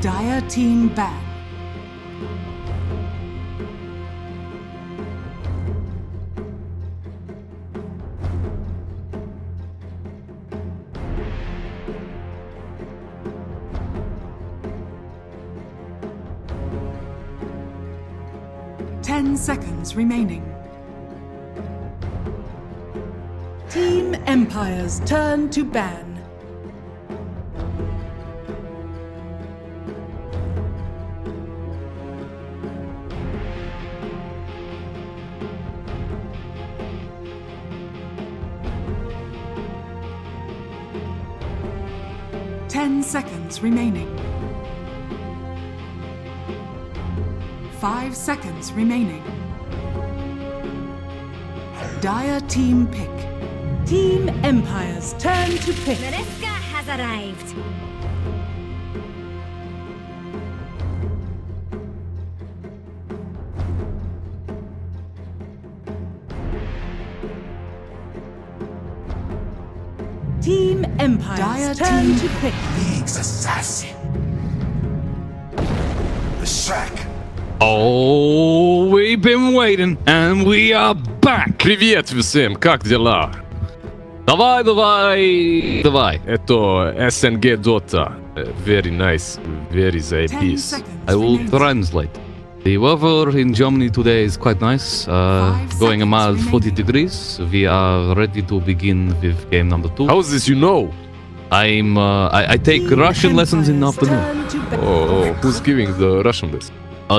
Dire team ban. Seconds remaining. Team Empire's turn to ban. Seconds remaining. 5 seconds remaining. Dire team pick. Team Empire's turn to pick. Mariska has arrived. Team Empire's turn to pick. League's assassin. The Shrek. Oh, we've been waiting, and we are back. Привет всем, как дела? Давай, давай, давай. Это SNG Dota. Very nice, very заебись. I will translate. The weather in Germany today is quite nice. Going a mild 40 degrees. We are ready to begin with game number 2. How is this you know? I take Russian lessons in the afternoon. Oh, who's giving the Russian lesson?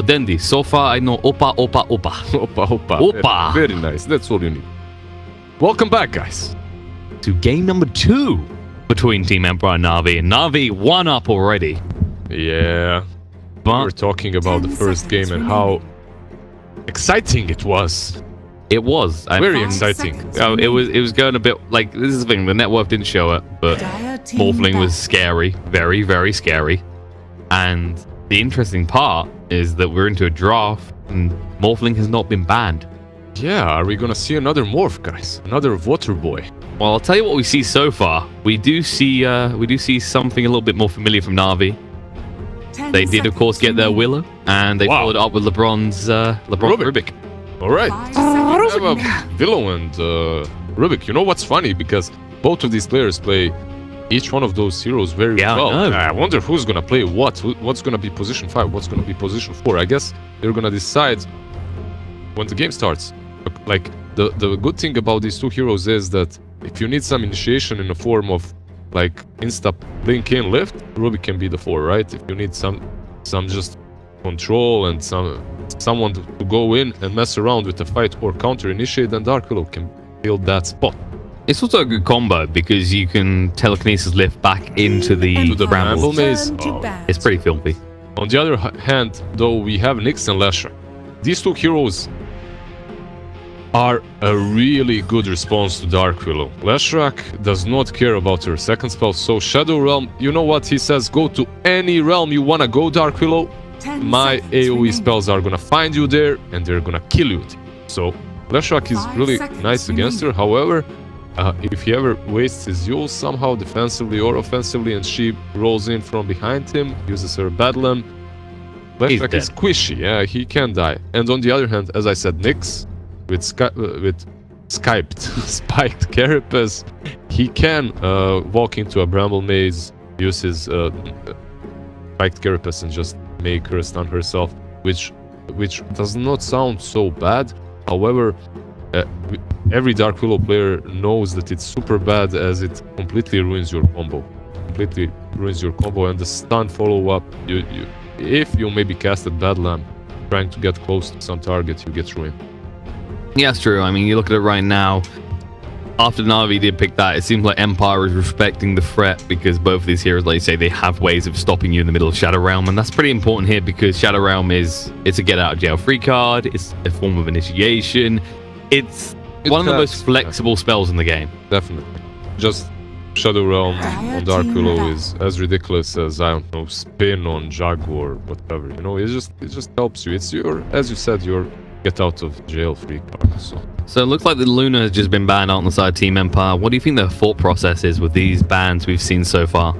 Dandy. So far I know Opa, Opa, Opa. Opa, Opa. Opa. Very nice. That's all you need. Welcome back, guys, to game number 2 between Team Empire and NaVi. And NaVi won up already. Yeah. But we were talking about the first game and how exciting it was. It was very exciting. It was going a bit like, this is the thing, the network didn't show it, but Morphling was scary, very, very scary. And the interesting part is that we're into a draft and Morphling has not been banned. Yeah, are we gonna see another morph, guys? Another water boy? Well, I'll tell you what we see so far. We do see something a little bit more familiar from NaVi. They did, of course, get their Willow, and they followed up with LeBron's Rubik. All right. Willow and Rubik. You know what's funny? Because both of these players play each one of those heroes very well. I wonder who's going to play what. What's going to be position 5? What's going to be position 4? I guess they're going to decide when the game starts. Like, the good thing about these two heroes is that if you need some initiation in the form of like insta blink in lift, Rubik can be the 4, right? If you need some just control and someone to go in and mess around with the fight or counter initiate, then Dark Willow can build that spot. It's also a good combo because you can telekinesis lift back into the bramble maze. Oh, it's pretty filthy. On the other hand, though, we have Nyx and Leshrac. These two heroes are a really good response to Dark Willow. Leshrac does not care about her second spell, so Shadow Realm, you know what he says, go to any realm you wanna go, Dark Willow. My AoE spells are gonna find you there and they're gonna kill you. So Leshrac is really nice against her. However, if he ever wastes his use somehow defensively or offensively and she rolls in from behind him, uses her Bedlam, Leshrac is squishy, yeah, he can die. And on the other hand, as I said, Nyx, with spiked Carapace, he can walk into a bramble maze, use his spiked Carapace and just make her stun herself, which does not sound so bad. However, every Dark Willow player knows that it's super bad, as it completely ruins your combo. And the stun follow-up, if you maybe casted Badlam trying to get close to some target, you get ruined. Yeah, that's true. I mean, you look at it right now. After NaVi did pick that, it seems like Empire is respecting the threat because both of these heroes, like you say, they have ways of stopping you in the middle of Shadow Realm, and that's pretty important here because Shadow Realm it's a get out of jail free card. It's a form of initiation. It's one of the most flexible spells in the game. Definitely. Just Shadow Realm on Dark Willow is as ridiculous as, I don't know, spin on Jaguar or whatever. You know, it just helps you. It's your, as you said, your get out of jail free card. So it looks like the Luna has just been banned out on the side of Team Empire. What do you think their thought process is with these bans we've seen so far?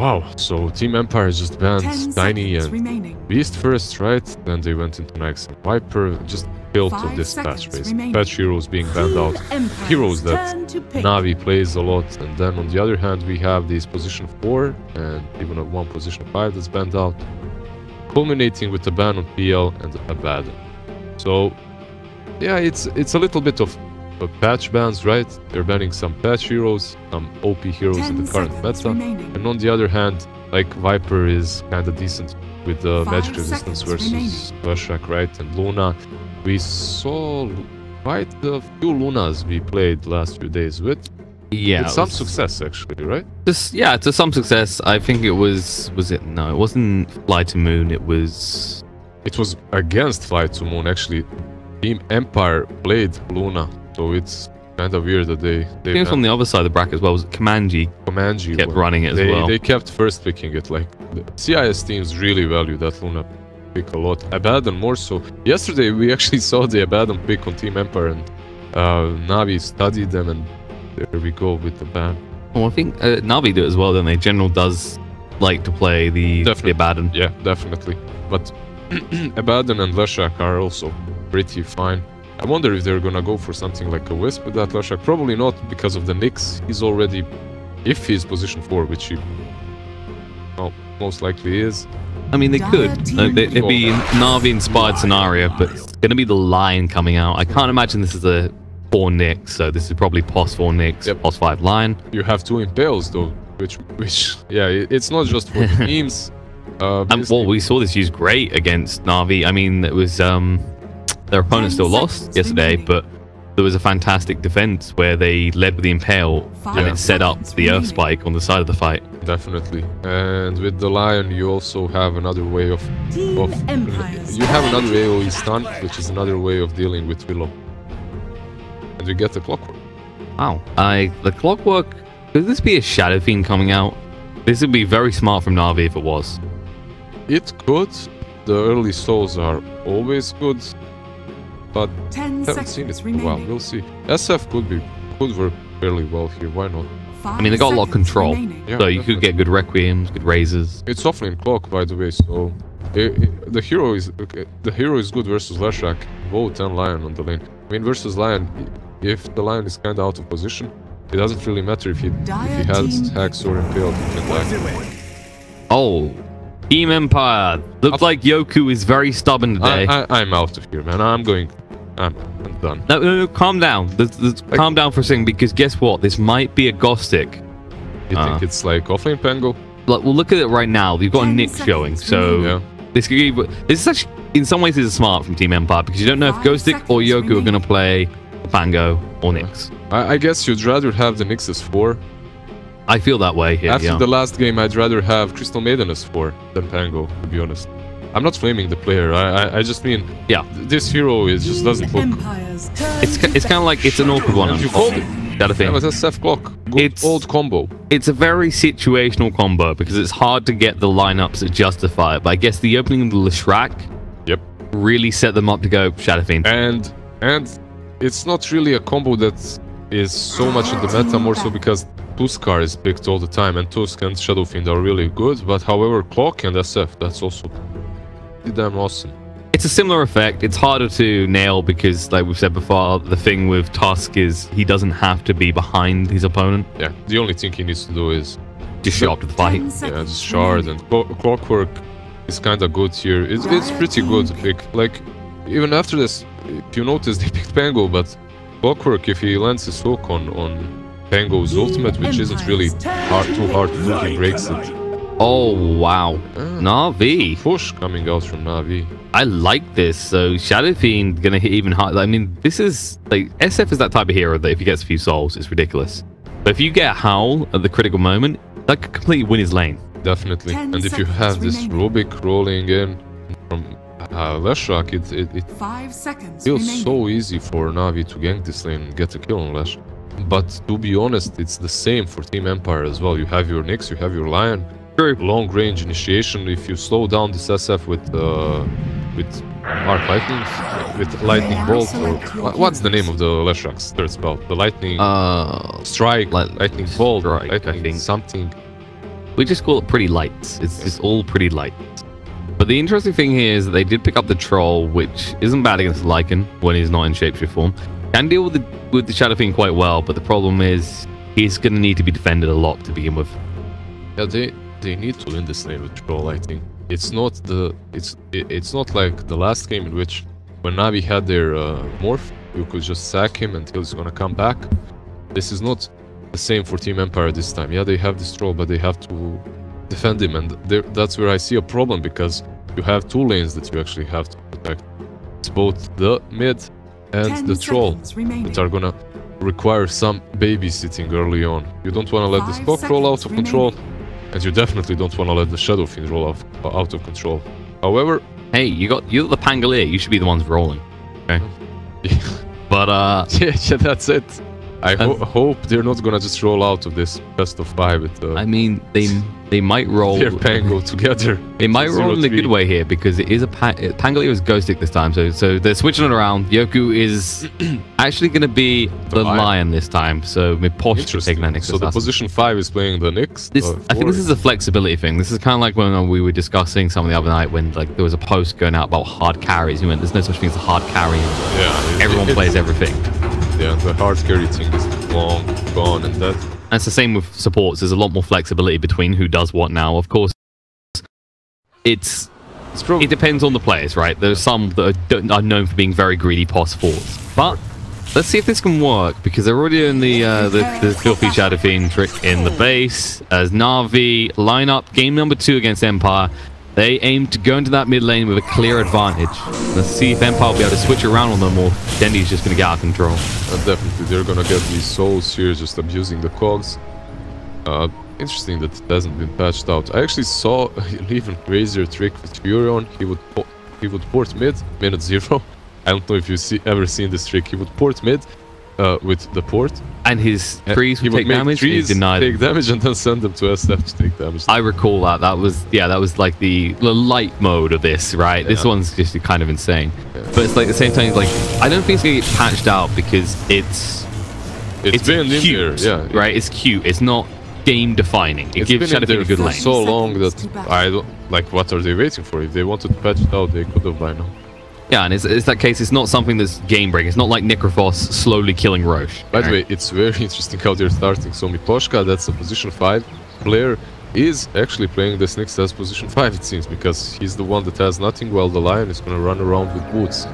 Wow, so Team Empire just banned 10 Tiny seconds and remaining. Beast first, right? Then they went into Nax and Viper, just built on 5 this patch seconds race. remaining. Patch heroes being banned out. Empires Heroes that turn to pick. NaVi plays a lot, and then on the other hand we have these position 4 and even a 1 position 5 that's banned out, culminating with the ban on PL and Abaddon. So yeah, it's a little bit of patch bans, right? They're banning some patch heroes, some OP heroes in the current meta, remaining. and on the other hand, like Viper is kind of decent with the 5 magic resistance seconds versus Leshrac, right? And Luna, we saw quite a few Lunas we played last few days with. Yeah, With some success actually, right? Just yeah, to some success. I think it was it? No, it wasn't Fly to Moon. It was against Fly to Moon actually. Team Empire played Luna, so it's kind of weird that they came from the other side of the bracket as well. Was Comanji kept running it as well. They kept first picking it. Like the CIS teams really value that Luna pick a lot. Abaddon more so. Yesterday we actually saw the Abaddon pick on Team Empire, and NaVi studied them, and there we go with the ban. Well, I think NaVi do it as well. Then they General does like to play the Abaddon. Yeah, definitely. But Abaddon and Leshrac are also pretty fine. I wonder if they're gonna go for something like a Wisp with that Leshrac. Probably not, because of the Nyx. He's already, if he's position 4, which he most likely is. I mean, they could. It'd be a NaVi-inspired scenario, but it's going to be the Lion coming out. I can't imagine this is a 4 Nyx, so this is probably POS 4 Nyx, Yep. POS 5 Lion. You have 2 Impales though, which yeah, it's not just for the teams. And well, we saw this used great against NaVi. I mean, it was their opponent still lost yesterday, but there was a fantastic defense where they led with the Impale and it set up the Earth Spike on the side of the fight. Definitely. And with the Lion, you also have another way of Empires. you have another AoE stun, which is another way of dealing with Willow. And you get the Clockwork. Wow. The Clockwork, could this be a Shadow Fiend coming out? This would be very smart from NaVi if it was. It could. The early souls are always good, but 10 haven't seen it. seconds Well, remaining. we'll see. SF could work fairly well here. Why not? I mean, they got a lot of control, Yeah, so you could get good Requiems, good Razors. It's offlane Clock, by the way. So the hero is good versus Leshrac, both and Lion on the lane. I mean, versus Lion, if the Lion is kind of out of position, it doesn't really matter if he has hacks or impaled. He can die. Oh, Team Empire. Looks like Yoku is very stubborn today. I'm out of here, man. I'm done. No, calm down. Calm down for a second, because guess what? This might be a Gothic. You think it's like offlane Pango? Like, well, look at it right now. You've got a 10 Nyx seconds showing, so Yeah. this is actually, in some ways, this is smart from Team Empire, because you don't know if 5 Ghostic or seconds Yoku are going to remaining. play Pango or Nyx. I guess you'd rather have the Nyx as 4. I feel that way here. After Yeah. the last game, I'd rather have Crystal Maiden as 4 than Pango, to be honest. I'm not flaming the player. I just mean, Yeah. this hero just doesn't look. Empires turn It's kind of like it's an awkward one. You called it. That a thing. That was a SF Clock. Good It's- old combo. It's a very situational combo because it's hard to get the lineups that justify it. But I guess the opening of the Leshrac Yep. really set them up to go Shadow Fiend. And it's not really a combo that is so much in the meta, more so because Tuskar is picked all the time, and Tusk and Shadow Fiend are really good. But however, Clock and SF, that's also pretty damn awesome. It's a similar effect. It's harder to nail because, like we've said before, the thing with Tusk is he doesn't have to be behind his opponent. Yeah, the only thing he needs to do is Just show up to the fight. 10 yeah, seconds just shard, and Clockwork is kind of good here. It's pretty good to pick. Like, even after this, if you notice, they picked Pango, but Clockwork, if he lands his hook on Pango's ultimate, which isn't really too hard to do, he breaks it. Oh, wow. NaVi. Push coming out from NaVi. I like this. So Shadow Fiend gonna hit even harder. I mean, this is like SF is that type of hero that if he gets a few souls, it's ridiculous. But if you get Howl at the critical moment, that could completely win his lane. Definitely. 10 And if you seconds have this remaining. Rubik rolling in from Leshrac, it 5 seconds feels remaining. so easy for NaVi to gank this lane and get a kill on Lesh. But to be honest, it's the same for Team Empire as well. You have your Nyx, you have your Lion. True. Long range initiation. If you slow down this SF with Arc Lightning, with Lightning Bolt, or what's the name of the Leshrac's third spell? The Lightning Strike, Lightning Lightning Bolt, Strike, I Lightning think. something. We just call it pretty light. It's just all pretty light. But the interesting thing here is that they did pick up the Troll, which isn't bad against Lycan when he's not in shapeshift form. Can deal with the Shadow Fiend quite well, but the problem is he's going to need to be defended a lot to begin with. Yeah, they need to win this lane with Troll, I think. It's not like the last game in which when NaVi had their morph, you could just sack him until he's gonna come back. This is not the same for Team Empire this time. Yeah, they have this Troll, but they have to defend him, and that's where I see a problem, because you have two lanes that you actually have to protect. It's both the mid and the Troll that are gonna require some babysitting early on. You don't want to let this Cock roll out of control, and you definitely don't want to let the Shadow Fiend roll out of control. However, hey, you're the Pangolier. You should be the ones rolling. Okay. But yeah, that's it. I hope they're not gonna just roll out of this best of 5 with I mean, they might roll their Pango together. They might roll in a good way here, because it is a Pangolier is Ghost Stick this time, so they're switching it around. Yoku is actually going to be the Lion this time, so Miposh should take that next. So the position 5 is playing the Nyx. I think this is a flexibility thing. This is kind of like when we were discussing something the other night when like there was a post going out about hard carries. You went, there's no such thing as a hard carry. Yeah, everyone plays everything. Yeah, the hard carry thing is long gone, and that. And it's the same with supports. There's a lot more flexibility between who does what now. Of course, it depends on the players, right? There's some that are known for being very greedy pos forwards. But let's see if this can work, because they're already doing the filthy Shadow Fiend trick in the base. As NaVi line up game number 2 against Empire, they aim to go into that mid lane with a clear advantage. Let's see if Empire will be able to switch around on them, or Dendi's just going to get out of control. Definitely, they're going to get these souls here, just abusing the cogs. Interesting that it hasn't been patched out. I actually saw an even crazier trick with Furion. He would port mid, minute 0. I don't know if you've ever seen this trick. He would port mid with the port. And his trees would take damage. Trees take damage and then send them to SF to take damage. I recall that. That was like the light mode of this, right? Yeah. This one's just kind of insane. Yeah. But it's like at the same time, like I don't think it's gonna get patched out, because it's been cute, in there, yeah. Right? It's cute. It's not game defining. It gives Shadow Fiend a good lane. So long that I don't like. What are they waiting for? If they wanted to patch it out, they could have by now. Yeah, and it's that case. It's not something that's game breaking. It's not like Necrophos slowly killing Roche. By the way, it's very interesting how they're starting. So Miposhka, that's a position 5 player, is actually playing the Nyx as position 5, it seems, because he's the one that has nothing, while the Lion is going to run around with boots.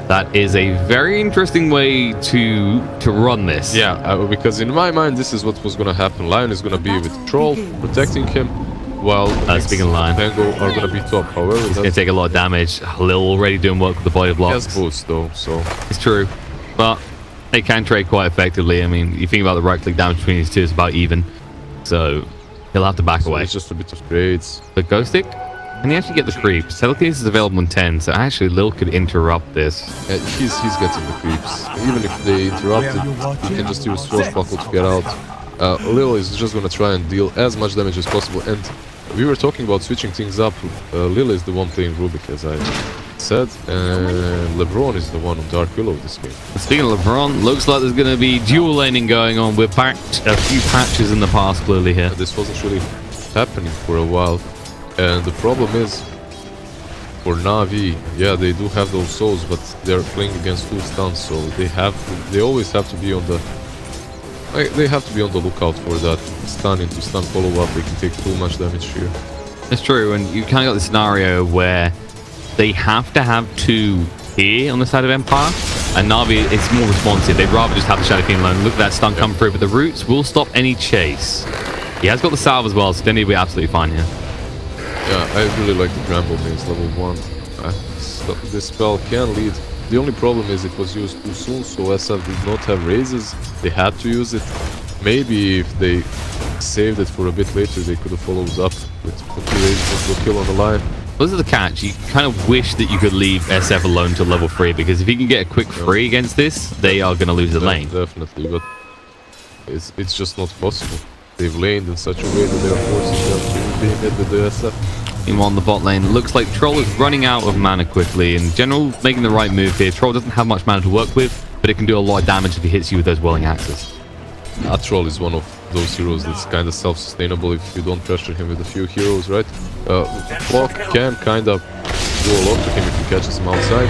That is a very interesting way to run this. Yeah, because in my mind, this is what was going to happen. Lion is going to be with Troll, protecting him, while speaking of Lion, Pango are going to be top. However, he's going to take a lot of damage. Lil already doing work with the body blocks. He has boots though, so it's true. But they can trade quite effectively. I mean, you think about the right-click damage between these two, it's about even. So he'll have to back away. It's just a bit of trades. The Ghost Stick? Can he actually get the creeps? Telekinesis is available in 10, so actually Lil could interrupt this. Yeah, he's getting the creeps. Even if they interrupt it, he can just use Swashbuckle to get out. Lil is just going to try and deal as much damage as possible, and we were talking about switching things up. Lil is the one playing Rubik, as I said, and LeBron is the one on Dark Willow this game. Speaking of LeBron, looks like there's going to be dual laning going on. We're back a few patches in the past clearly here. This wasn't really happening for a while, and the problem is for NaVi, yeah, they do have those souls, but they're playing against full stuns, so they always have to be on the lookout for that stun into stun follow-up. They can take too much damage here. It's true, and you kind of got the scenario where they have to have 2 here on the side of Empire, and NaVi is more responsive. They'd rather just have the Shadow Fiend alone. Look at that stun come through, but the roots will stop any chase. He has got the salve as well, so then he'll be absolutely fine here. Yeah, I really like the Bramble Maze level 1. This spell can lead. The only problem is it was used too soon, so SF did not have raises. They had to use it. Maybe if they saved it for a bit later, they could have followed up with 2 raises and kill on the line. This is the catch. You kind of wish that you could leave SF alone till level 3, because if you can get a quick free against this, they are going to lose the lane. Definitely, but it's just not possible. They've laned in such a way that they are forcing them to be mid with the SF. Meanwhile, on the bot lane, looks like Troll is running out of mana quickly. In general, making the right move here. Troll doesn't have much mana to work with, but it can do a lot of damage if he hits you with those whirling axes. Atrol is one of those heroes that's kind of self-sustainable if you don't pressure him with a few heroes, right? Clock can kind of do a lot to him if he catches him outside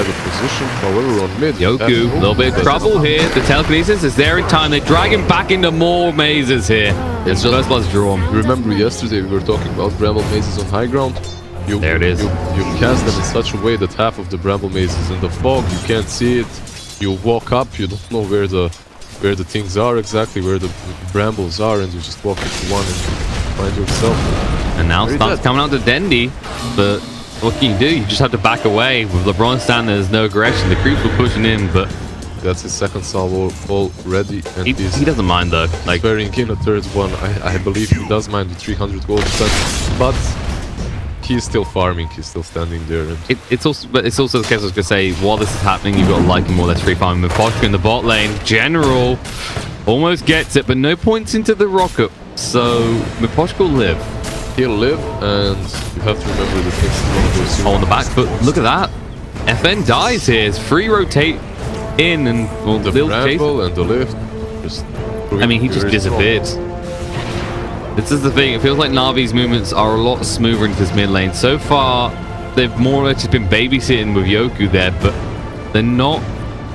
of position. However, on mid, Yoku, a little bit of trouble here. The telekinesis is there in time. They drag him back into more mazes here. It's just first blood's drawn. Remember yesterday we were talking about bramble mazes on high ground? There it is. You cast them in such a way that half of the bramble maze is in the fog. You can't see it. You walk up. You don't know where the things are exactly, where the brambles are, and you just walk into one and find yourself. And now stuff's coming out to Dendi, but what can you do? You just have to back away. With LeBron standing, there's no aggression. The creeps were pushing in, but that's his second salvo already, and he doesn't mind though. Like sparing in a third one. I believe he does mind the 300 gold spent, but he's still farming. He's still standing there. And it's also the case. I was gonna say, while this is happening, you've got to like more or less free farming. Miposhka in the bot lane. General almost gets it, but no points into the rocket. So Miposhka will live. He'll live, and you have to remember that this is one of those. On the back foot. Look at that. FN dies here. It's free rotate in, and well, the bramble and the lift. I mean, he just disappeared. This is the thing. It feels like Navi's movements are a lot smoother into this mid lane. So far, they've more or less just been babysitting with Yoku there, but they're not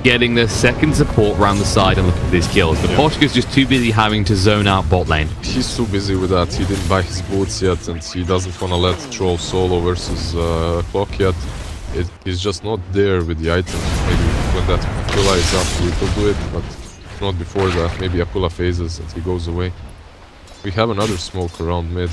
getting their second support around the side and look at these kills. But Miposhka's just too busy having to zone out bot lane. He's too busy with that. He didn't buy his boots yet, and he doesn't want to let Troll solo versus Clock yet. He's just not there with the items. Maybe when that Aquila is up, he will do it, but not before that. Maybe Aquila phases and he goes away. We have another smoke around mid.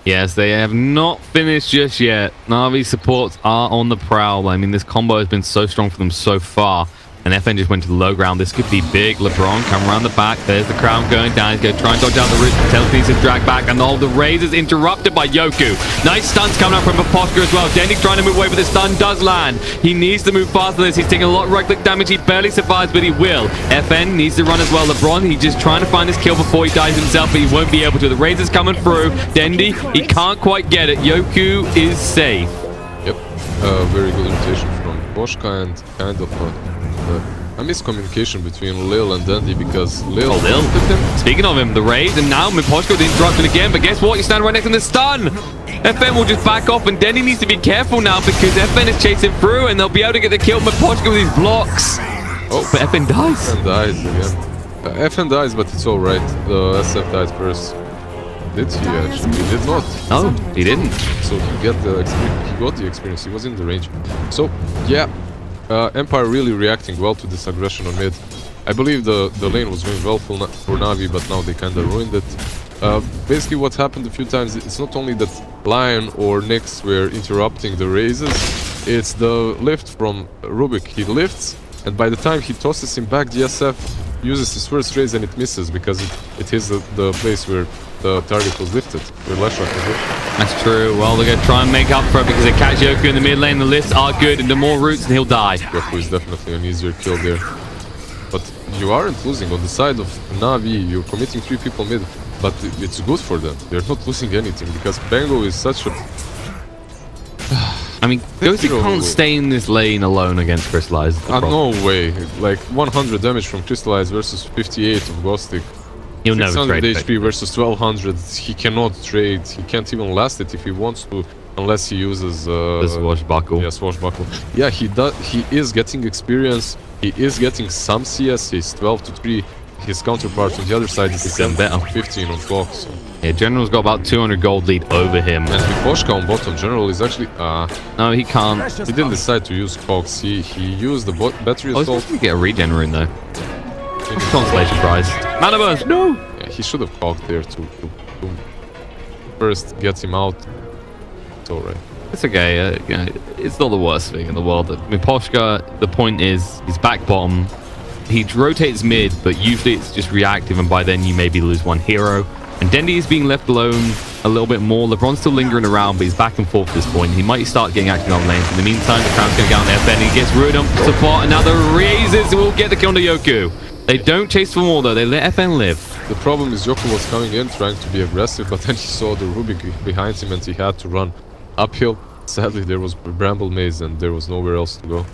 Yes, they have not finished just yet. Navi supports are on the prowl. I mean, this combo has been so strong for them so far. And FN just went to the low ground. This could be big. LeBron come around the back. There's the crown going down. He's going to try and dodge out the root. Telekinesis drag back. And all the raise is interrupted by Yoku. Nice stuns coming up from Miposhka as well. Dendi's trying to move away, but the stun does land. He needs to move faster than this. He's taking a lot of right-click damage. He barely survives, but he will. FN needs to run as well. LeBron, he's just trying to find his kill before he dies himself, but he won't be able to. The raise is coming through. Dendi, he can't quite get it. Yoku is safe. Yep. Very good rotation from Miposhka, and kind of a miscommunication between Lil and Dendi, because Lil speaking of him, the raid, and now Miposhka the interruption again, but guess what? You stand right next to the stun. FN will just back off, and Dendi needs to be careful now because FN is chasing through and they'll be able to get the kill Miposhka with these blocks. Oh, but FN dies. FN dies again. FN dies, but it's alright. The SF died first. Did he actually? He did not. No, he didn't. So he got the experience. He was in the range. So yeah, Empire really reacting well to this aggression on mid. I believe the lane was going well for Navi, but now they kind of ruined it. Basically what happened a few times, it's not only that Lion or Nyx were interrupting the raises, it's the lift from Rubik. He lifts, and by the time he tosses him back, the SF uses his first raise and it misses because it hits the place where the target was lifted, where Leshrac was lifted. That's true. Well, they're going to try and make up for it because they catch Yoku in the mid lane. The lifts are good, and the more roots, and he'll die. Yoku is definitely an easier kill there. But you aren't losing. On the side of Navi, you're committing 3 people mid, but it's good for them. They're not losing anything because Bango is such a... I mean, Ghosty can't stay in this lane alone against Crystallize. No way. Like 100 damage from Crystallize versus 58 of Ghostic. He'll never trade 600 HP versus 1200. He cannot trade. He can't even last it if he wants to, unless he uses the swashbuckle. Yeah, swashbuckle. Yeah, he does. He is getting experience. He is getting some CS. He's 12 to 3. His counterpart on the other side is 15 on clock. So. Yeah, General's got about 200 gold lead over him. And Miposhka on bottom, General is actually... no, he can't. He didn't decide to use Cogs. He used the battery assault. I was going to get a regen rune though. Consolation prize. Mana burst, no! Yeah, he should have cogged there to first get him out. It's alright. It's okay. It's not the worst thing in the world. Miposhka, the point is, he's back bottom. He rotates mid, but usually it's just reactive, and by then you maybe lose one hero. And Dendi is being left alone a little bit more. LeBron's still lingering around, but he's back and forth at this point. He might start getting active on lanes. In the meantime, the crown's going to get on there. Benny gets Ruinum support, and now the raises will get the kill on Yoku. They don't chase for more though, they let FN live. The problem is Yoku was coming in trying to be aggressive, but then he saw the Rubik behind him and he had to run uphill. Sadly, there was Bramble Maze and there was nowhere else to go.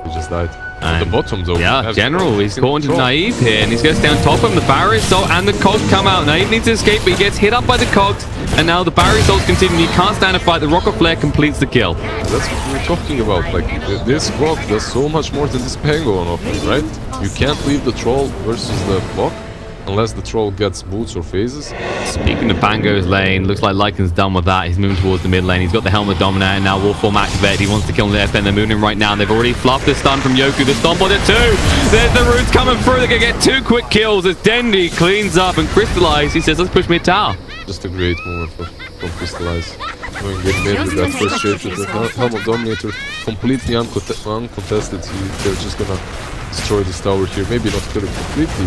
He just died. At the bottom though. Yeah, General, he's caught into NaVi here, and he's going to stay on top of him. The barrier assault and the cogs come out. NaVi needs to escape, but he gets hit up by the cogs, and now the barrier assaults continue. He can't stand a fight. The rocket flare completes the kill. That's what we're talking about. Like, this block does so much more than this Pango on offense, right? You can't leave the troll versus the block unless the troll gets boots or phases. Speaking of Pango's lane, looks like Lycan's done with that. He's moving towards the mid lane. He's got the Helmet Dominator now. Wolf form activated. He wants to kill him there. They're moving him right now. They've already fluffed the stun from Yoku. The stomp on it too. There's the roots coming through. They're going to get 2 quick kills as Dendi cleans up and Crystallize. He says, let's push mid tower. Just a great moment from Crystallize. Going mid with that first shape with the Helmet Dominator completely uncontested. They're just going to destroy this tower here. Maybe not kill it completely,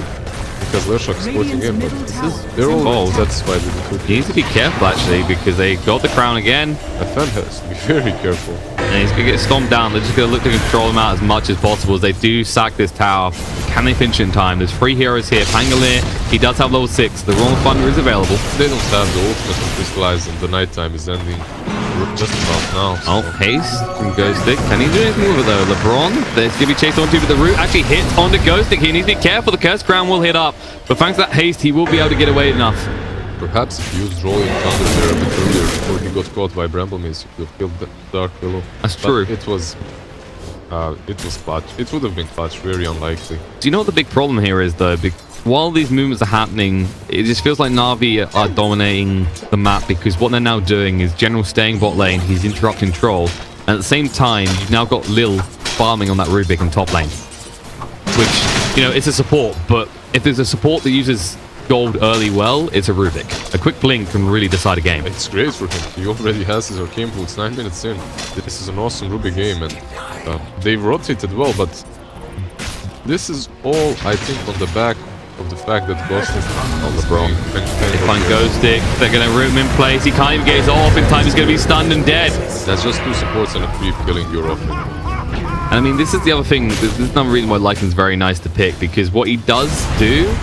because Leshak is supporting him, but they're all satisfied with the 2. He needs to be careful actually, because they got the crown again. FN has to be very careful. And he's going to get stomped down. They're just going to look to control him out as much as possible as they do sack this tower. Can they finish in time? There's 3 heroes here. Pangolier, he does have level 6. The Royal Thunder is available. They don't have the ultimate on Crystallize, and the nighttime is ending just about now. So. Oh, haste from Ghostic. Can he do anything with it though? LeBron, there's going to be chased onto, but the root actually hits onto Ghostic. He needs to be careful. The Curse Crown will hit up, but thanks to that haste, he will be able to get away enough. Perhaps if he used Rolling Thunder there a bit earlier before he got caught by Bramble Mace, he could have killed the Dark Willow. That's true. It was clutch. It would have been clutch, very unlikely. Do you know what the big problem here is though? While these movements are happening, it just feels like NaVi are dominating the map, because what they're now doing is General staying bot lane, he's interrupting Troll, and at the same time, you've now got Lil farming on that Rubik in top lane. Which, you know, it's a support, but if there's a support that uses gold early well, it's a Rubik. A quick blink can really decide a game. It's great for him. He already has his arcane boots 9 minutes in. This is an awesome Rubik game, and they've rotated well, but this is all, I think, on the back of the fact that Ghost is on the bro. They find Ghostic, they're going to root him in place. He can't even get his off in time. He's going to be stunned and dead. That's just 2 supports and a creep killing your offering. And I mean, this is the other thing. This is another reason why Lycan's very nice to pick, because what he does do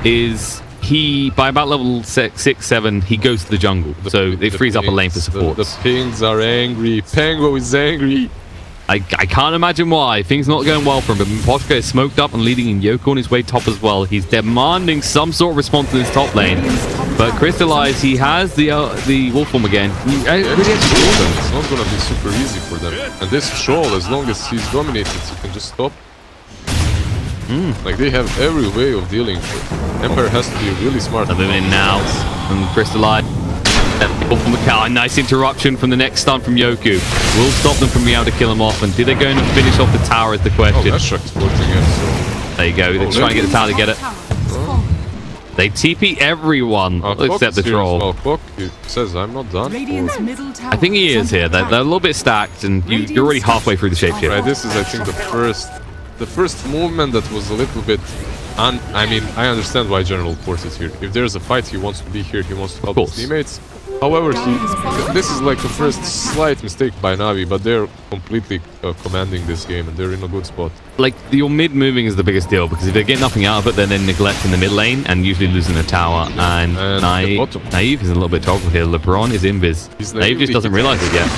is he, by about level 6, 7, he goes to the jungle. So it frees up a lane for supports. The pings are angry. Pango is angry. I can't imagine why. Things not going well for him, but Poshka is smoked up and leading in Yoko on his way top as well. He's demanding some sort of response in his top lane. But Crystallize, he has the wolf form again. It's not going to be super easy for them. And this troll, as long as he's dominated, he can just stop. Like, they have every way of dealing with it. Empire has to be really smart. They're moving in now from Crystallize. From the cow. Nice interruption from the next stun from Yoku. Will stop them from being able to kill him off. And did they go in and finish off the tower is the question. Oh, that's supporting him, so. There you go. They're trying to get the tower to get it. They TP everyone except the troll. Well, Qual, he says, I'm not done. I think he is here. They're a little bit stacked, and you're already halfway through the shapeshift. Right, this is, I think, the first movement that was a little bit. I mean, I understand why General ported here. If there's a fight, he wants to be here. He wants to help his teammates. However, this is like the first slight mistake by NaVi, but they're completely commanding this game, and they're in a good spot. Like, your mid moving is the biggest deal, because if they get nothing out of it, then they're neglecting the mid lane and usually losing the tower. And Naive is a little bit toggle here. LeBron is invis. Naive just doesn't realize it yet.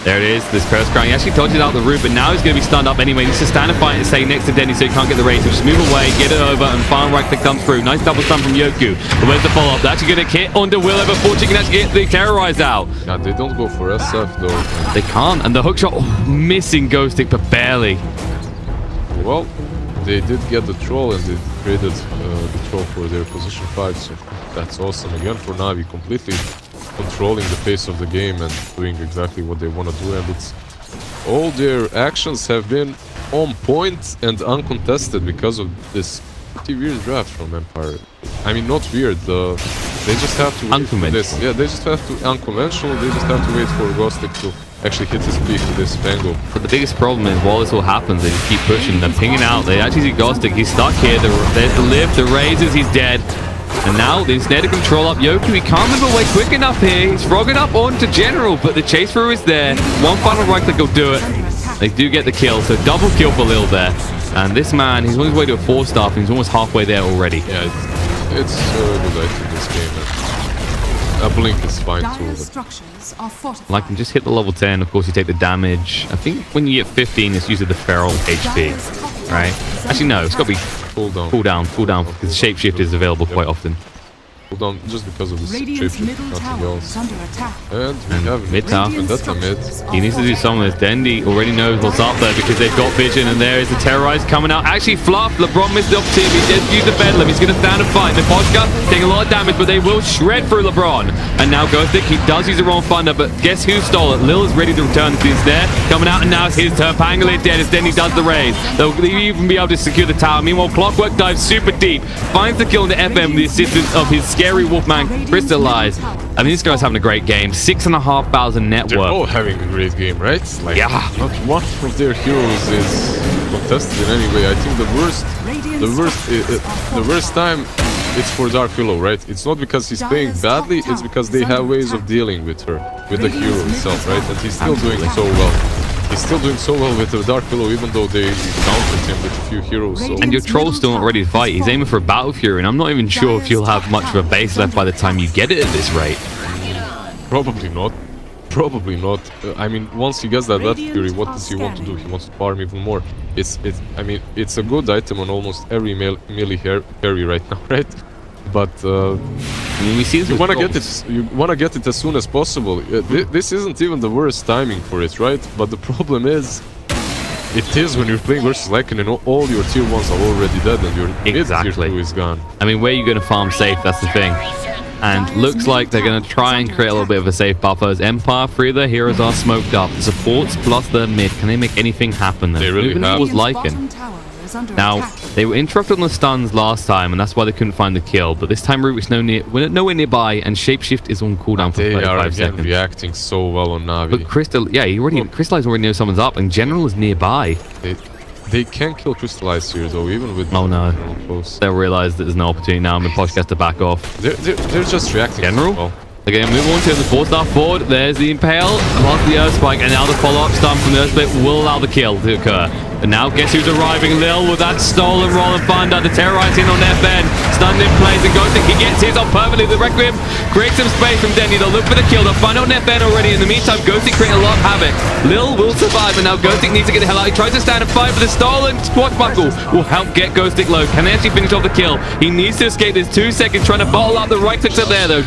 There it is, this Curse Crown. He actually dodged out the root, but now he's going to be stunned up anyway. He needs to stand and fight and stay next to Denny so he can't get the raise. So just move away, get it over, and final right click comes through. Nice double stun from Yoku. But where's the follow-up? They're actually going to hit onto Will over. Fortune can actually get the terrorize out. Yeah, they don't go for SF though. They can't, and the hook shot missing Ghostic, but barely. Well, they did get the troll, and they traded the troll for their position 5, so that's awesome again for NaVi, completely controlling the pace of the game and doing exactly what they want to do, and it's all their actions have been on point and uncontested because of this pretty weird draft from Empire. I mean, not weird, they just have to wait for this. Yeah, they just have to unconventional, they just have to wait for Ghostic to actually hit his peak with this Pango. But the biggest problem is while this all happens, they just keep pushing, they're pinging out, they actually see Ghostic, he's stuck here, there's the lift, the raises, he's dead. And now they snare to control up Yoku. He can't move away quick enough here. He's frogging up onto General, but the chase through is there. One final right click will do it. They do get the kill, so double kill for Lil there. And this man, he's on his way to a 4-star, and he's almost halfway there already. Yeah, it's good, I think, this game. A blink is fine Dire too. structures are fortified. Like, and just hit the level 10. Of course, you take the damage. I think when you get 15, it's usually the feral HP, right? Actually, no, it's got to be cooldown, because shapeshift is available quite often. Cooldown just because of the Radiant's shapeshift, middle nothing tower else. is under attack. And we have mid tower. and that's a mid. He needs to do some of this. Dendy already knows what's up there because they've got vision, and there is the terrorize coming out. Actually, Fluff, LeBron missed the opportunity. He just used the bedlam. He's going to stand and fight. Miposhka taking a lot of damage, but they will shred through LeBron. And now Ghostic, he does use the wrong thunder, but guess who stole it? Lil is ready to return to his there. Coming out, and now it's his turn. Pangolin dead as Dendy does the raise. They'll even be able to secure the tower. Meanwhile, Clockwork dives super deep, finds the kill in the FM with the assistance of his scary Wolfman Crystallize. I mean, this guy's having a great game. 6,500 net They're worth. all having a great game, right? Like, Yeah. not one of their heroes is contested in any way. I think the worst time it's for Dark Willow, right? It's not because he's playing badly, it's because they have ways of dealing with her, with the hero itself, right? And he's still doing so well. He's still doing so well with the Dark Willow, even though they countered him with a few heroes. So. And your Troll's still not ready to fight. He's aiming for a Battle Fury, and I'm not even sure if you'll have much of a base left by the time you get it at this rate. Probably not. Probably not. I mean, once he gets that Battle Fury, what does he want to do? He wants to farm even more. I mean, it's a good item on almost every melee carry right now, right? But I mean, we see this you want to get it. You want to get it as soon as possible. This isn't even the worst timing for it, right? But the problem is, it is when you're playing versus Lycan and all your tier 1s are already dead and your mid tier 2 is gone. I mean, where are you going to farm safe? That's the thing. And looks like they're going to try and create a little bit of a safe buffer. As Empire, 3 of their heroes are smoked up. The supports plus the mid. Can they make anything happen? They really have. It was Lycan. Now, they were interrupted on the stuns last time, and that's why they couldn't find the kill. But this time, Rubik's nowhere nearby, and Shapeshift is on cooldown for 35 seconds. Reacting so well on Navi. But Crystallize already knows someone's up, and General is nearby. They can kill Crystallize here, though, even with... Oh, no. Close. They'll realize that there's no opportunity now, and Miposhka has to back off. They're just reacting General? so well. They're going to move on to the 4-star forward. There's the Impale, past the Earth Spike, and now the follow-up stun from the Earth Spike will allow the kill to occur. And now guess who's arriving? Lil with that stolen roll and thunder. The terrorizing on FN. Stunned in place and Ghostic, he gets his on perfectly. The Requiem creates some space from Denny. They'll look for the kill. They'll find out FN already. In the meantime, Ghostic creating a lot of havoc. Lil will survive, and now Ghostic needs to get the hell out. He tries to stand and fight, but the stolen swashbuckle will help get Ghostic low. Can they actually finish off the kill? He needs to escape. There's 2 seconds trying to bottle up. The right clicks are there, though.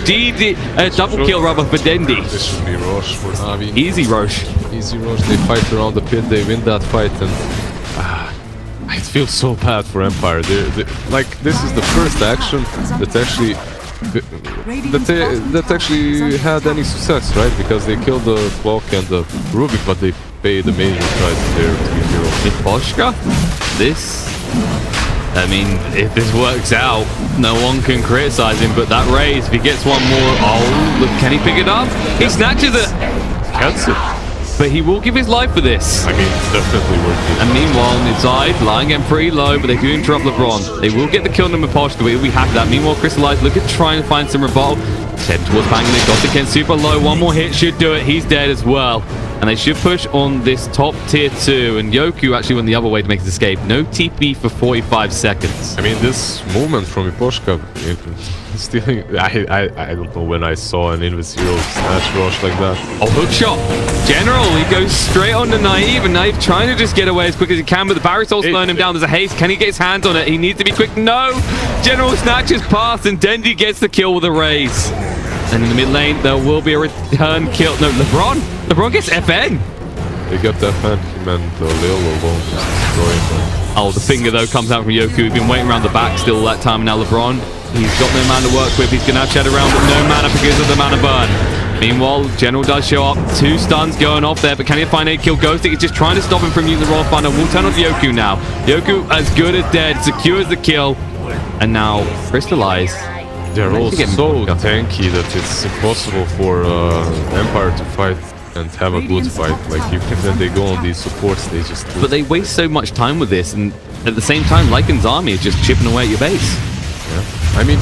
Double kill rather for Dendy. This should be Roche for Navi. Easy Roche. Easy Roche. They fight around the pit. They win that fight, and it feels so bad for Empire. Like, this is the first action that actually had any success, right? Because they killed the Clock and the Rubik, but they paid the major price there to be heroes. Miposhka? This... I mean, if this works out, no one can criticize him, but that raise, if he gets one more... Oh, look, can he pick it up? He snatches it! Gets it. But he will give his life for this. I mean, it's definitely worth it. And meanwhile, on the side, lying getting pretty low, but they do interrupt LeBron. They will get the kill on Miposhka, but he'll be happy that. Meanwhile, Crystallize look at trying to find some rebuttal. Head towards Pangolin. Got again super low. One more hit should do it. He's dead as well. And they should push on this top tier 2. And Yoku actually went the other way to make his escape. No TP for 45 seconds. I mean, this movement from Miposhka, stealing... I don't know when I saw an Vincere snatch rush like that. Oh, hook shot. General, he goes straight on the Naive, and Naive trying to just get away as quick as he can, but the Barry Soul's slowing him down. There's a haste. Can he get his hands on it? He needs to be quick. No! General snatches past, and Dendy gets the kill with a raise. And in the mid lane, there will be a return kill. No, LeBron. LeBron gets FN. They got FN. He meant Lil alone just destroying them. Oh, the finger, though, comes out from Yoku. He's been waiting around the back still that time. Now LeBron, he's got no mana to work with. He's going to have Shadow Realm, but no mana because of the mana burn. Meanwhile, General does show up. 2 stuns going off there, but can he find a kill? Ghostic is just trying to stop him from using the Royal Thunder. We'll turn on Yoku now. Yoku, as good as dead, secures the kill. And now, Crystallize. They're all so tanky that it's impossible for Empire to fight and have a good fight. Like, even when they go on these supports, they just... But they waste so much time with this, and at the same time, Lycan's army is just chipping away at your base. Yeah, I mean,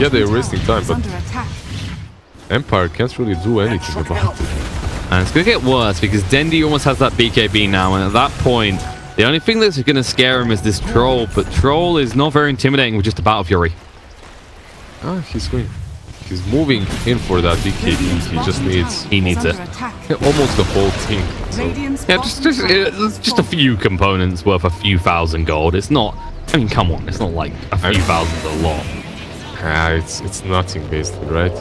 yeah, they're wasting time, but Empire can't really do anything about it. And it's going to get worse, because Dendy almost has that BKB now, and at that point, the only thing that's going to scare him is this Troll, but Troll is not very intimidating with just a Battle Fury. Ah, he's going He's moving in for that BKB. He just needs... He needs it. Almost the whole team. So. Yeah, just a few components worth a few thousand gold. It's not... I mean, come on. It's not like a few thousand a lot. It's nothing basically, right?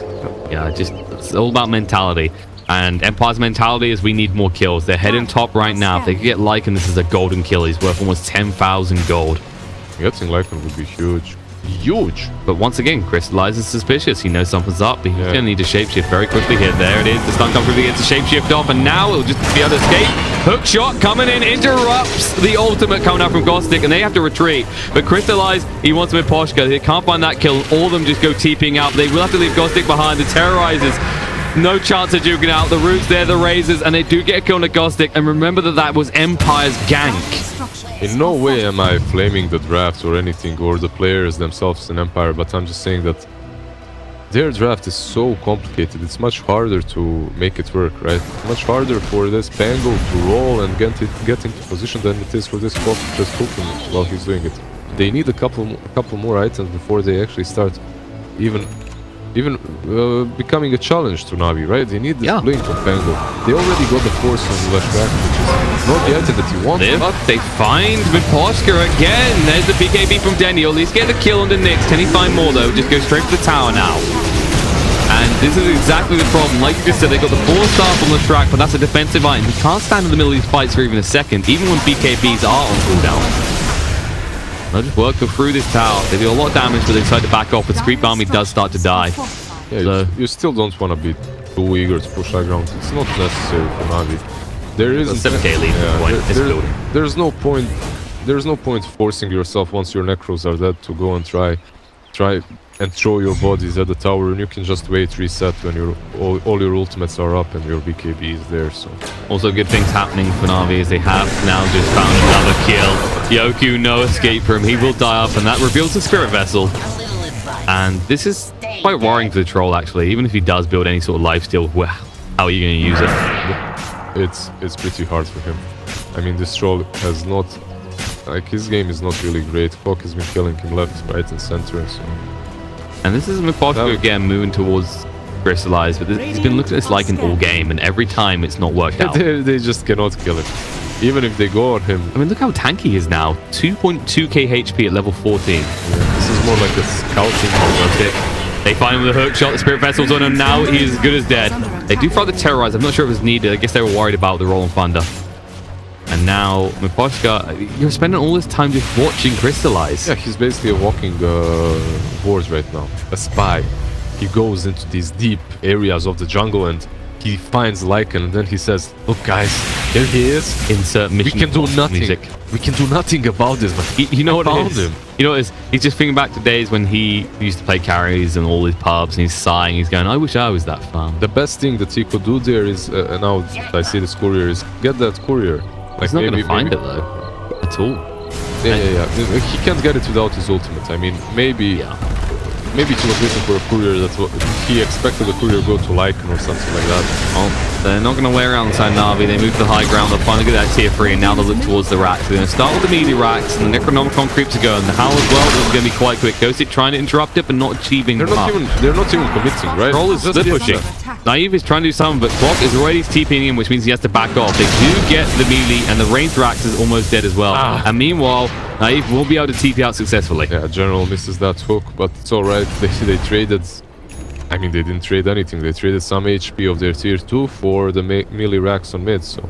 Yeah, it's all about mentality. And Empire's mentality is we need more kills. They're heading top right now. If they could get Lycan, this is a golden kill. He's worth almost 10,000 gold. Getting Lycan would be huge. Huge! But once again, Crystallize is suspicious. He knows something's up, but he's going to need to shapeshift very quickly here. There it is. The stun comes through, he gets a shapeshift off, and now it'll just be able to escape. Hook shot coming in, interrupts the ultimate coming out from Gostic, and they have to retreat. But Crystallize, he wants him with Poshka. They can't find that kill. All of them just go TPing out. They will have to leave Gostic behind. The Terrorizers, no chance of juking out. The Roots there, the Razors, and they do get a kill on the Gostic. And remember that was Empire's gank. In no way am I flaming the draft or anything, or the players themselves in Empire, but I'm just saying that their draft is so complicated. It's much harder to make it work, right? Much harder for this Pango to roll and get into position than it is for this Qual just hooking while he's doing it. They need a couple more items before they actually start even becoming a challenge to NaVi, right? They need this blink of Pango. They already got the force on the left back, which is not the item that you want. But they find Miposhka again. There's the BKB from Denny. At least get a kill on the Nyx. Can he find more though? Just go straight for the tower now. And this is exactly the problem. Like you just said, they got the 4-star on the track, but that's a defensive item. He can't stand in the middle of these fights for even a second, even when BKBs are on cooldown. They'll just work through this tower. They do a lot of damage, but they decide to back off. But the creep army does start to die. Yeah, so you still don't want to be too eager to push high ground. It's not necessary for NaVi. There is 7k lead. There's no point. There's no point forcing yourself once your necros are dead to go and try and throw your bodies at the tower, and you can just wait, reset when all your ultimates are up and your BKB is there. So also good things happening for NaVi as they have now just found another kill. Yoku, no escape for him. He will die up, and that reveals the Spirit Vessel. And this is quite worrying for the troll, actually. Even if he does build any sort of lifesteal, well, how are you going to use it? It's pretty hard for him. I mean, this troll has not, like, his game is not really great. Qual has been killing him left, right, and center. So. And this is Miposhka again moving towards Crystallize, but he's been looking at this Lycan all game, and every time it's not worked out. They just cannot kill him. Even if they go on him. I mean, look how tanky he is now. 2.2k HP at level 14. Yeah, this is more like a scouting. They find him with a hook shot. The Spirit Vessel's on him now. He is as good as dead. They do throw the Terrorize. I'm not sure if it was needed. I guess they were worried about the Roll and Thunder. And now, Miposhka, you're spending all this time just watching Crystallize. Yeah, he's basically a walking board right now. A spy. He goes into these deep areas of the jungle and he finds Lycan, and then he says, look guys, here he is. Insert mission. We can do nothing. Music. We can do nothing about this, but you know what found it is? him. You know what it is? He's just thinking back to days when he used to play carries and all his pubs, and he's sighing. He's going, I wish I was that fun. The best thing that he could do there is, now I see this courier, is get that courier. Like he's not going to find it though, at all. Yeah. He can't get it without his ultimate. I mean, maybe he was waiting for a courier. That's what he expected, a courier go to Lycan or something like that. Well, they're not going to wear around inside NaVi. They move to the high ground. They'll finally get that tier 3, and now they'll look towards the racks. They're going to start with the melee racks, and the Necronomicon creeps are going. The Howl as well is going to be quite quick. Ghostic trying to interrupt it, but not achieving They're not even committing, right? Troll is split pushing. Naive is trying to do something, but Clock is already TPing in, which means he has to back off. They do get the melee, and the ranged racks is almost dead as well. And meanwhile, Naive will be able to TP out successfully. Yeah, General misses that hook, but it's alright. They traded... I mean, they didn't trade anything. They traded some HP of their tier 2 for the melee racks on mid, so...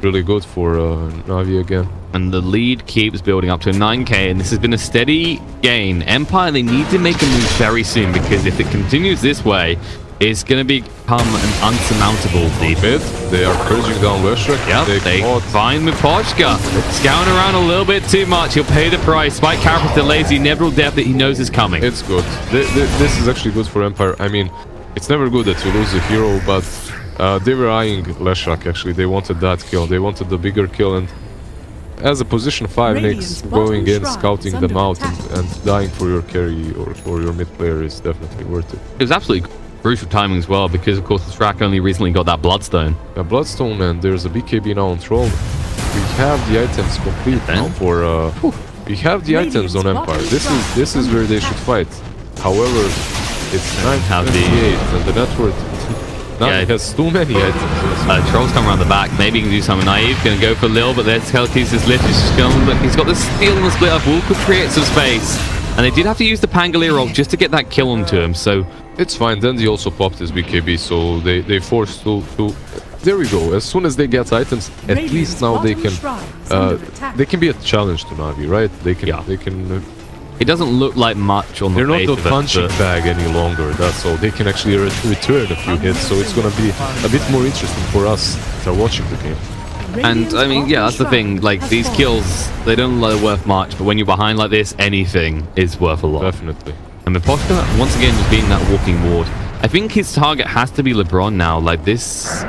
really good for NaVi again. And the lead keeps building up to 9k, and this has been a steady gain. Empire, they need to make a move very soon, because if it continues this way, it's going to become an unsurmountable lead. They are purging down Leshrac. Yep, they find Miposhka. Scouting around a little bit too much. He'll pay the price. Spike Carapace delays the inevitable death that he knows is coming. It's good. This is actually good for Empire. I mean, it's never good that you lose a hero, but they were eyeing Leshrac, actually. They wanted that kill. They wanted the bigger kill, and as a position 5 Nyx, going in, scouting them out, and dying for your carry or for your mid player is definitely worth it. It was absolutely crucial timing as well, because of course the Strack only recently got that Bloodstone. Yeah, Bloodstone, and there's a BKB now on Troll. We have the items complete now for... we have the items on Empire. This is where they should fight. However, It's Have 9:28, and the network now Yeah. it has too many items. Trolls come around the back. Maybe he can do something naive. Gonna go for Lil, but there's Telekinesis lift. He's just going. Look, he's got the steal and the split up. Will could create some space. And they did have to use the Pangolier ult just to get that kill onto him. So It's fine. Then he also popped his BKB, so they forced to. There we go. As soon as they get items, at least now they can be a challenge to Navi, right? They can. Yeah. They can. it doesn't look like much on the They're not face the of it, punching but- bag any longer. That's all. They can actually return a few hits, so it's gonna be a bit more interesting for us that are watching the game. And I mean, yeah, that's the thing. Like these kills, they don't look worth much, but when you're behind like this, anything is worth a lot. Definitely. And Miposhka, once again, just being that walking ward. I think his target has to be LeBron now. Like this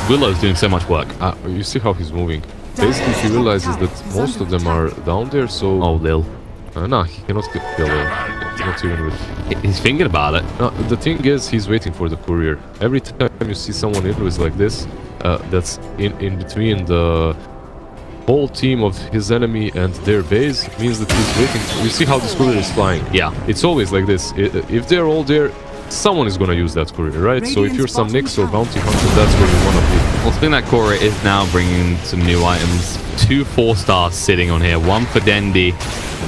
Willow's doing so much work. You see how he's moving. Basically, he realizes that most of them are down there, so... Oh, Lil. No, he cannot kill her. Not even with... He's thinking about it. No, the thing is, he's waiting for the courier. Every time you see someone in who is like this, that's in between the whole team of his enemy and their base, means that he's waiting. You see how this courier is flying? Yeah. It's always like this. If they're all there, someone is gonna use that courier, right? So if you're some Nyx or Bounty Hunter, that's where you wanna be. Well, speaking of that Cora is now bringing some new items. 2 4-stars sitting on here. 1 for Dendi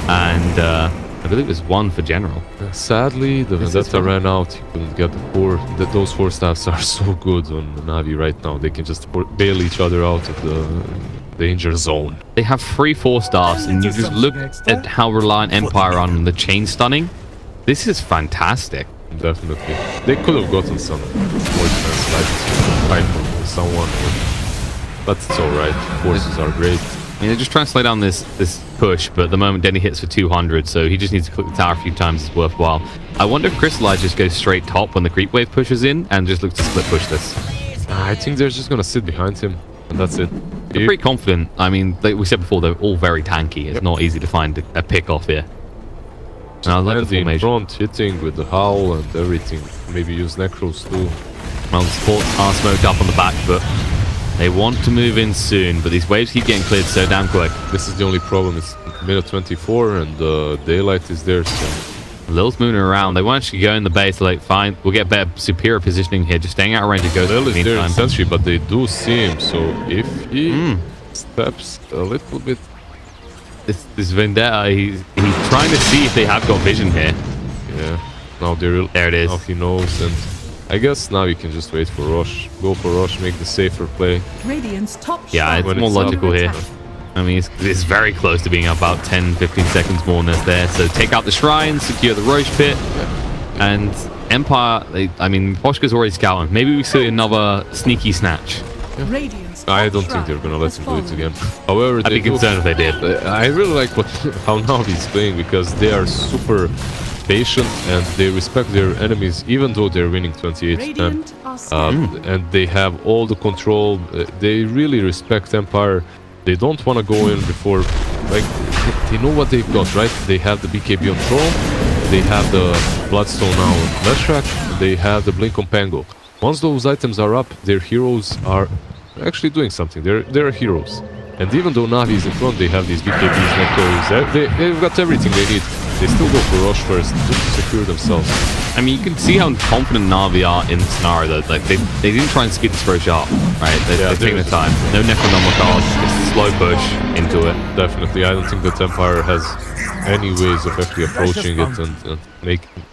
and I believe it's 1 for General. Sadly, the Vendetta ran out. He couldn't get the 4. Those 4 staffs are so good on Navi right now. They can just bail each other out of the danger zone. They have 3 4-stars, and you just look at how reliant Empire are on the chain stunning. This is fantastic. Definitely. They could have gotten some more defense fight from someone, but it's alright. Forces are great. I mean, they're just trying to slow down this push, but at the moment Denny hits for 200, so he just needs to click the tower a few times. It's worthwhile. I wonder if Crystallize just goes straight top when the creep wave pushes in and just looks to split push this. I think they're just gonna sit behind him, and that's it. They're pretty confident. I mean, like we said before, they're all very tanky. It's not easy to find a pick off here. And I love the in formation. front, hitting with the howl and everything. Maybe use Necros too. Well, the supports are smoked up on the back, but they want to move in soon. But these waves keep getting cleared so damn quick. This is the only problem. It's minute 24 and daylight is there. So Lil's moving around. They won't actually go in the base. Like, fine, we'll get better, superior positioning here. Just staying out of range of Ghost. Lil is there in Sentry, but they do see him. So if he steps a little bit. This Vendetta, he's trying to see if they have got vision here. Yeah. Now there it is. Now he knows, and I guess now you can just wait for Rosh. Go for Rosh, make the safer play. Yeah, it's more logical here. I mean, it's very close to being about 10-15 seconds more than there. So take out the shrine, secure the Roche pit, and Empire. I mean, Poshka's already scouting. Maybe we see another sneaky snatch. Yeah. I don't think they're gonna let him do it again. However, I'd be concerned if they did. I really like how Navi's playing, because they are super patient and they respect their enemies, even though they're winning 28-10. And they have all the control. They really respect Empire. They don't want to go in before, like, they know what they've got, right? They have the BKB on Troll, they have the Bloodstone now on Leshrac, they have the Blink on Pango. Once those items are up, their heroes are actually doing something. They're heroes. And even though Navi is in front, they have these BKBs, Necros, they've got everything they need. They still go for Rosh first, just to secure themselves. I mean, you can see how confident Navi are in the scenario, though. Like, they didn't try and speed this very sharp, right? They're taking their time. No Necronomicon, just a slow push into it. Definitely. I don't think that Empire has any ways of actually approaching it and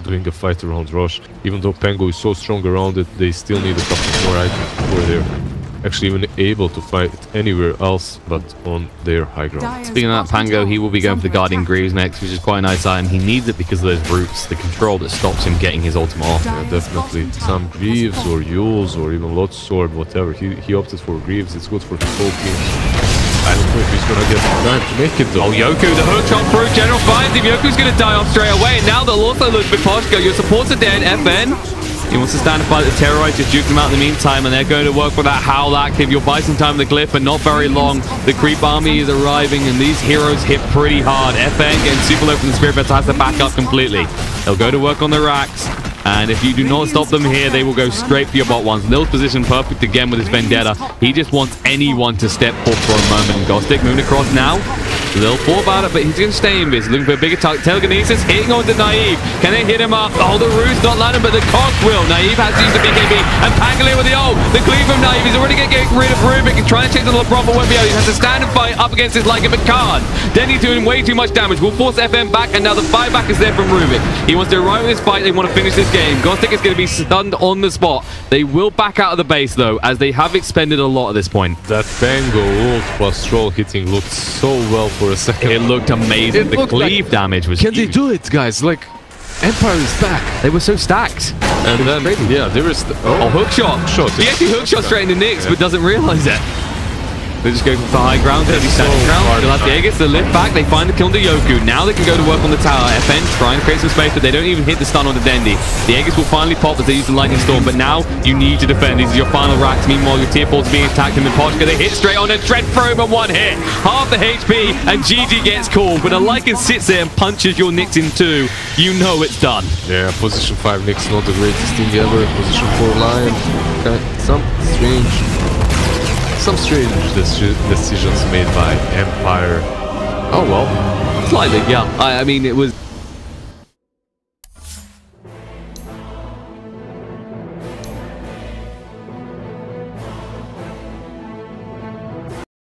doing a fight around Rosh. Even though Pango is so strong around it, they still need a couple more items before they're actually even able to fight anywhere else but on their high ground. Speaking of that, Pango, he will be going for the Guardian Greaves next, which is quite a nice item. He needs it because of those roots, the control that stops him getting his ultimate off. Yeah, definitely. Some Greaves or Yules or even Lot's Sword, whatever. He opted for Greaves. It's good for his whole team. I don't know if he's gonna get time to make it though. Oh, Yoku, the hook shot through. General finds him. Yoku's gonna die off straight away. And now they'll also look for Poshka. Your supports are dead. FN. He wants to stand and fight the Terrorites, just juke them out in the meantime, and they're going to work with that Howl active. You'll buy some time in the Glyph, but not very long. The creep army is arriving, and these heroes hit pretty hard. FN getting super low from the Spirit Vessel has to back up completely. They'll go to work on the racks, and if you do not stop them here, they will go straight for your bot ones. Lil's position perfect again with his Vendetta. He just wants anyone to step forth for a moment. And Gostic moving across now. A little thought about it, but he's going to stay in this. Looking for a bigger target. Telekinesis hitting on to Naive. Can they hit him up? Oh, the root's not landing, but the cock will. Naive has to use the BKB, and Pangolier with the ult. The cleave from Naive. He's already going to get rid of Rubik and try and chase the LeBron, but won't be able. He has to stand and fight up against his Lycan, but can't. Denny's doing way too much damage. Will force FM back, and now the buyback is there from Rubik. He wants to arrive in this fight. They want to finish this game. Gostic is going to be stunned on the spot. They will back out of the base, though, as they have expended a lot at this point. That Tango ult plus troll hitting looked so well for a second. It looked amazing. The cleave damage was Can huge. they do it, guys? Like, Empire is back. They were so stacked. And then, yeah, there is... Oh, hook shot. He actually hook shot straight in the Nyx, but doesn't realize it. They're just going for high ground. They'll be standing ground. They'll have the Aegis, the lift back. They find the kill on the Yoku. Now they can go to work on the tower. FN trying to create some space, but they don't even hit the stun on the Dendi. The Aegis will finally pop as they use the Lightning Storm, but now you need to defend. These are your final racks. Meanwhile, your tier 4s are being attacked, and Pochka, they hit straight on and Dread through him on one hit. Half the HP, and GG gets called, but a Lycan sits there and punches your Nyx in two. You know it's done. Yeah, position 5 Nyx, not the greatest thing ever. Position 4 Lion. Okay, some strange decisions made by Empire. Oh well. Slightly, yeah. I mean, it was...